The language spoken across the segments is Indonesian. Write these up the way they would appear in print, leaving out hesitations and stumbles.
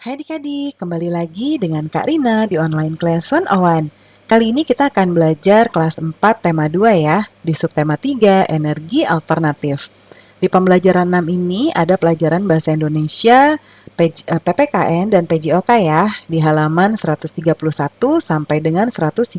Hai adik-adik, kembali lagi dengan Kak Rina di online class 101. Kali ini kita akan belajar kelas 4 tema 2 ya, di subtema 3, energi alternatif. Di pembelajaran 6 ini ada pelajaran bahasa Indonesia, PPKN dan PJOK ya, di halaman 131 sampai dengan 136.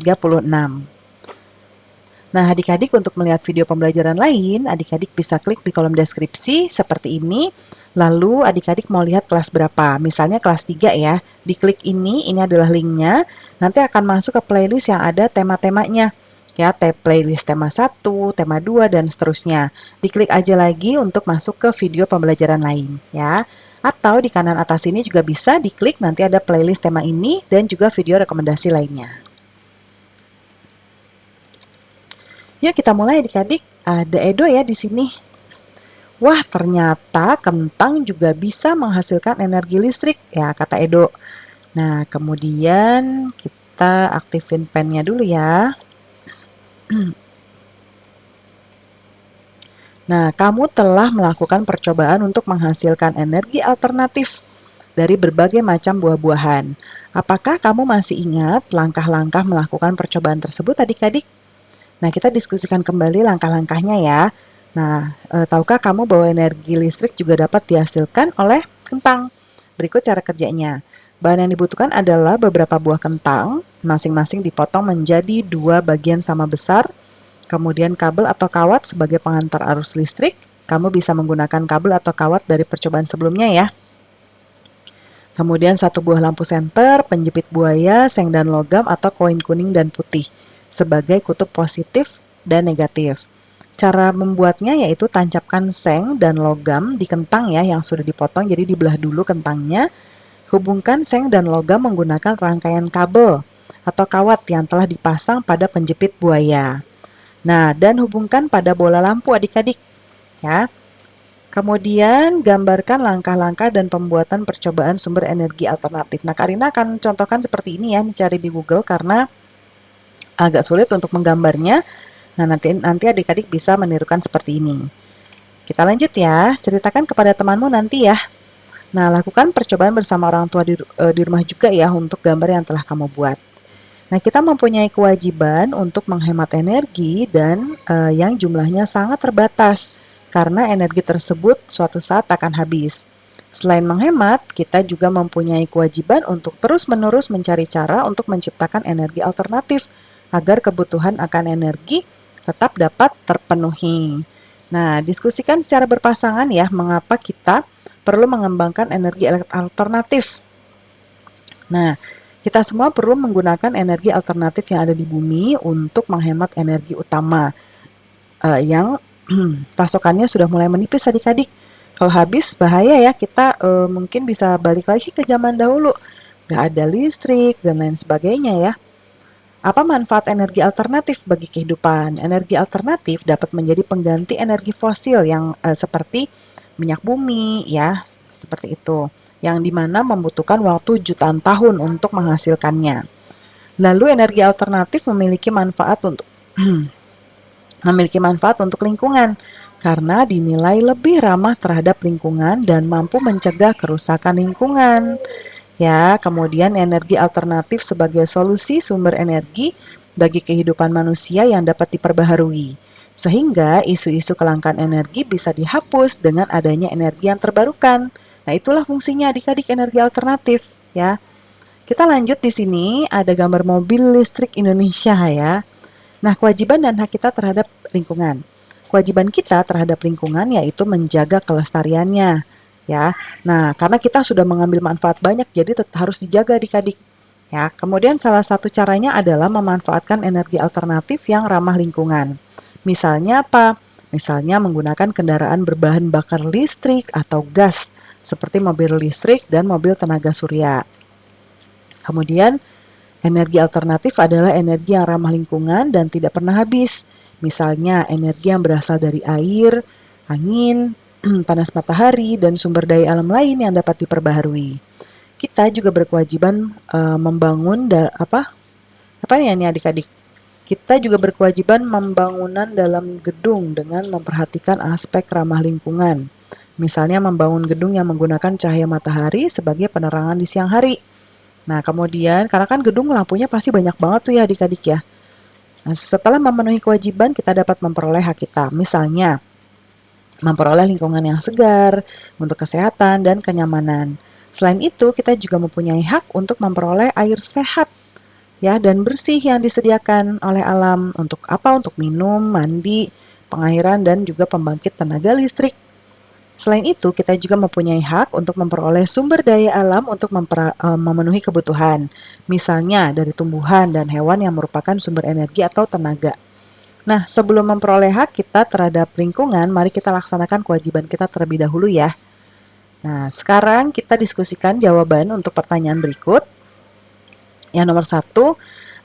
Nah, adik-adik untuk melihat video pembelajaran lain, adik-adik bisa klik di kolom deskripsi seperti ini. Lalu adik-adik mau lihat kelas berapa, misalnya kelas 3 ya. Diklik ini adalah linknya, nanti akan masuk ke playlist yang ada tema-temanya. Ya, playlist tema 1, tema 2, dan seterusnya. Diklik aja lagi untuk masuk ke video pembelajaran lain ya. Atau di kanan atas ini juga bisa diklik, nanti ada playlist tema ini dan juga video rekomendasi lainnya. Yuk kita mulai adik-adik. Ada Edo ya di sini. Wah, ternyata kentang juga bisa menghasilkan energi listrik ya, kata Edo. Nah, kemudian kita aktifin pennya dulu ya. Nah, kamu telah melakukan percobaan untuk menghasilkan energi alternatif dari berbagai macam buah-buahan. Apakah kamu masih ingat langkah-langkah melakukan percobaan tersebut adik-adik? Nah, kita diskusikan kembali langkah-langkahnya ya. Nah, tahukah kamu bahwa energi listrik juga dapat dihasilkan oleh kentang? Berikut cara kerjanya. Bahan yang dibutuhkan adalah beberapa buah kentang, masing-masing dipotong menjadi 2 bagian sama besar. Kemudian kabel atau kawat sebagai pengantar arus listrik. Kamu bisa menggunakan kabel atau kawat dari percobaan sebelumnya ya. Kemudian 1 buah lampu senter, penjepit buaya, seng dan logam atau koin kuning dan putih sebagai kutub positif dan negatif. Cara membuatnya yaitu tancapkan seng dan logam di kentang ya yang sudah dipotong, jadi dibelah dulu kentangnya. Hubungkan seng dan logam menggunakan rangkaian kabel atau kawat yang telah dipasang pada penjepit buaya. Nah, dan hubungkan pada bola lampu adik-adik ya. Kemudian gambarkan langkah-langkah dan pembuatan percobaan sumber energi alternatif. Nah, Karina akan contohkan seperti ini ya, cari di Google karena agak sulit untuk menggambarnya. Nah, nanti adik-adik bisa menirukan seperti ini. Kita lanjut ya, ceritakan kepada temanmu nanti ya. Nah, lakukan percobaan bersama orang tua di rumah juga ya untuk gambar yang telah kamu buat. Nah, kita mempunyai kewajiban untuk menghemat energi dan yang jumlahnya sangat terbatas karena energi tersebut suatu saat akan habis. Selain menghemat, kita juga mempunyai kewajiban untuk terus-menerus mencari cara untuk menciptakan energi alternatif agar kebutuhan akan energi tetap dapat terpenuhi. Nah, diskusikan secara berpasangan ya, mengapa kita perlu mengembangkan energi alternatif. Nah, kita semua perlu menggunakan energi alternatif yang ada di bumi untuk menghemat energi utama yang pasokannya sudah mulai menipis adik-adik. Kalau habis bahaya ya, kita mungkin bisa balik lagi ke zaman dahulu. Nggak ada listrik dan lain sebagainya ya. Apa manfaat energi alternatif bagi kehidupan? Energi alternatif dapat menjadi pengganti energi fosil yang seperti minyak bumi, ya, seperti itu. Yang dimana membutuhkan waktu jutaan tahun untuk menghasilkannya. Lalu energi alternatif memiliki manfaat untuk lingkungan karena dinilai lebih ramah terhadap lingkungan dan mampu mencegah kerusakan lingkungan. Ya, kemudian energi alternatif sebagai solusi sumber energi bagi kehidupan manusia yang dapat diperbaharui. Sehingga isu-isu kelangkaan energi bisa dihapus dengan adanya energi yang terbarukan. Nah, itulah fungsinya adik-adik energi alternatif, ya. Kita lanjut di sini ada gambar mobil listrik Indonesia ya. Nah, kewajiban dan hak kita terhadap lingkungan. Kewajiban kita terhadap lingkungan yaitu menjaga kelestariannya. Ya, nah karena kita sudah mengambil manfaat banyak, jadi harus dijaga adik-adik. Ya, kemudian salah satu caranya adalah memanfaatkan energi alternatif yang ramah lingkungan. Misalnya apa? Misalnya menggunakan kendaraan berbahan bakar listrik atau gas, seperti mobil listrik dan mobil tenaga surya. Kemudian, energi alternatif adalah energi yang ramah lingkungan dan tidak pernah habis. Misalnya, energi yang berasal dari air, angin, panas matahari, dan sumber daya alam lain yang dapat diperbaharui. Kita juga berkewajiban membangun apa nih adik-adik? Kita juga berkewajiban membangunan dalam gedung dengan memperhatikan aspek ramah lingkungan. Misalnya membangun gedung yang menggunakan cahaya matahari sebagai penerangan di siang hari. Nah, kemudian karena kan gedung lampunya pasti banyak banget tuh ya adik-adik ya. Nah, setelah memenuhi kewajiban, kita dapat memperoleh hak kita. Misalnya, memperoleh lingkungan yang segar untuk kesehatan dan kenyamanan. Selain itu, kita juga mempunyai hak untuk memperoleh air sehat ya dan bersih yang disediakan oleh alam untuk apa? Untuk minum, mandi, pengairan dan juga pembangkit tenaga listrik. Selain itu, kita juga mempunyai hak untuk memperoleh sumber daya alam untuk memenuhi kebutuhan, misalnya dari tumbuhan dan hewan yang merupakan sumber energi atau tenaga. Nah, sebelum memperoleh hak kita terhadap lingkungan, mari kita laksanakan kewajiban kita terlebih dahulu ya. Nah, sekarang kita diskusikan jawaban untuk pertanyaan berikut. Yang nomor 1,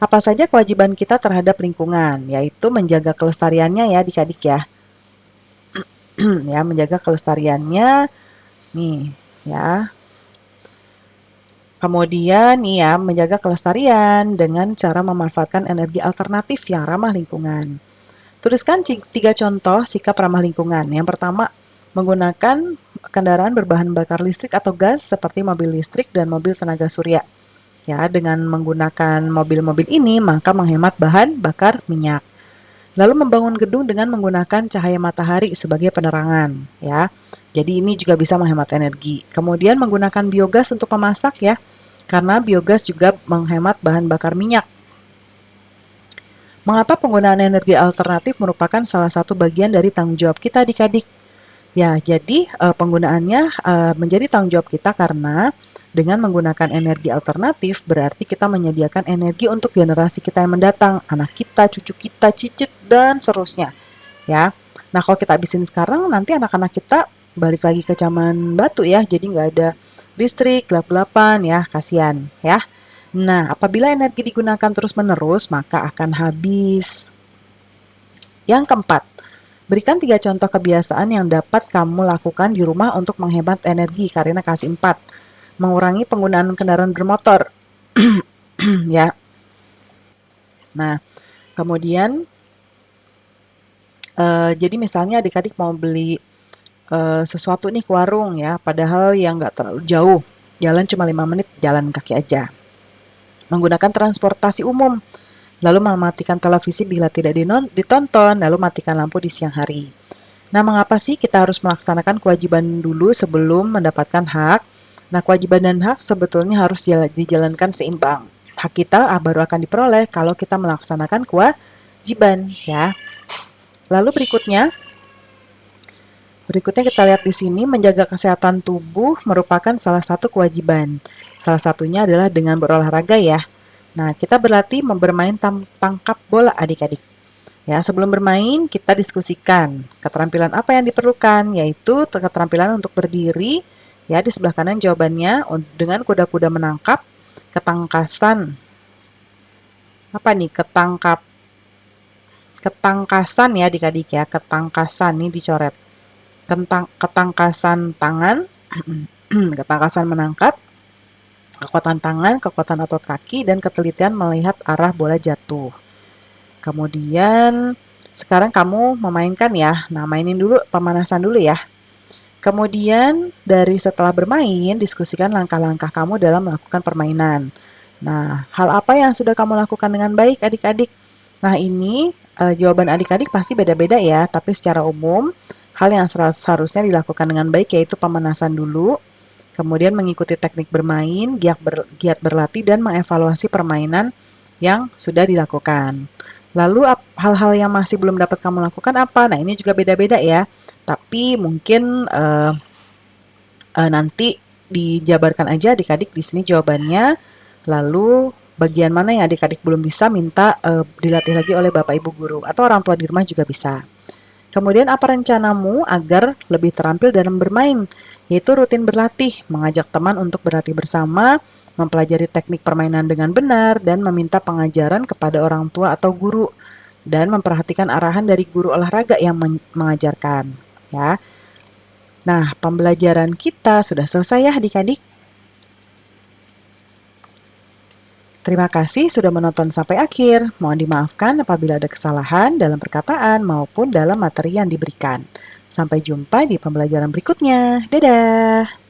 apa saja kewajiban kita terhadap lingkungan? Yaitu menjaga kelestariannya ya adik-adik ya. Ya, menjaga kelestariannya nih ya. Kemudian nih ya, menjaga kelestarian dengan cara memanfaatkan energi alternatif yang ramah lingkungan. Tuliskan 3 contoh sikap ramah lingkungan. Yang pertama, menggunakan kendaraan berbahan bakar listrik atau gas seperti mobil listrik dan mobil tenaga surya. Ya, dengan menggunakan mobil-mobil ini maka menghemat bahan bakar minyak. Lalu membangun gedung dengan menggunakan cahaya matahari sebagai penerangan, ya. Jadi ini juga bisa menghemat energi. Kemudian menggunakan biogas untuk memasak ya, karena biogas juga menghemat bahan bakar minyak. Mengapa penggunaan energi alternatif merupakan salah satu bagian dari tanggung jawab kita adik-adik? Ya, jadi penggunaannya menjadi tanggung jawab kita karena dengan menggunakan energi alternatif berarti kita menyediakan energi untuk generasi kita yang mendatang, anak kita, cucu kita, cicit, dan seterusnya. Ya, nah kalau kita habisin sekarang, nanti anak-anak kita balik lagi ke zaman batu ya, jadi nggak ada listrik, gelap-gelapan ya, kasihan ya. Nah, apabila energi digunakan terus-menerus, maka akan habis. Yang keempat, berikan 3 contoh kebiasaan yang dapat kamu lakukan di rumah untuk menghemat energi. Karina kasih 4. Mengurangi penggunaan kendaraan bermotor. Ya. Nah, kemudian jadi misalnya adik-adik mau beli sesuatu nih ke warung ya, padahal yang nggak terlalu jauh. Jalan cuma 5 menit, jalan kaki aja. Menggunakan transportasi umum. Lalu mematikan televisi bila tidak ditonton, lalu matikan lampu di siang hari. Nah, mengapa sih kita harus melaksanakan kewajiban dulu sebelum mendapatkan hak? Nah, kewajiban dan hak sebetulnya harus dijalankan seimbang. Hak kita baru akan diperoleh kalau kita melaksanakan kewajiban, ya. Lalu berikutnya kita lihat di sini, menjaga kesehatan tubuh merupakan salah satu kewajiban. Salah satunya adalah dengan berolahraga ya. Nah, kita berlatih bermain tangkap bola adik-adik. Ya, sebelum bermain kita diskusikan keterampilan apa yang diperlukan, yaitu keterampilan untuk berdiri. Ya, di sebelah kanan jawabannya dengan kuda-kuda menangkap, ketangkasan. Apa nih? Ketangkasan ya adik-adik ya, ketangkasan ini dicoret. Ketangkasan tangan, ketangkasan menangkap, kekuatan tangan, kekuatan otot kaki, dan ketelitian melihat arah bola jatuh. Kemudian sekarang kamu memainkan ya. Nah, mainin dulu, pemanasan dulu ya. Kemudian dari setelah bermain, diskusikan langkah-langkah kamu dalam melakukan permainan. Nah, hal apa yang sudah kamu lakukan dengan baik adik-adik? Nah, ini jawaban adik-adik pasti beda-beda ya, tapi secara umum hal yang seharusnya dilakukan dengan baik yaitu pemanasan dulu, kemudian mengikuti teknik bermain, giat berlatih, dan mengevaluasi permainan yang sudah dilakukan. Lalu hal-hal yang masih belum dapat kamu lakukan apa? Nah, ini juga beda-beda ya. Tapi mungkin nanti dijabarkan aja adik-adik di sini jawabannya. Lalu bagian mana yang adik-adik belum bisa minta dilatih lagi oleh Bapak Ibu guru atau orang tua di rumah juga bisa. Kemudian apa rencanamu agar lebih terampil dalam bermain? Yaitu rutin berlatih, mengajak teman untuk berlatih bersama, mempelajari teknik permainan dengan benar, dan meminta pengajaran kepada orang tua atau guru, dan memperhatikan arahan dari guru olahraga yang mengajarkan. Ya. Nah, pembelajaran kita sudah selesai ya adik-adik. Terima kasih sudah menonton sampai akhir. Mohon dimaafkan apabila ada kesalahan dalam perkataan maupun dalam materi yang diberikan. Sampai jumpa di pembelajaran berikutnya. Dadah!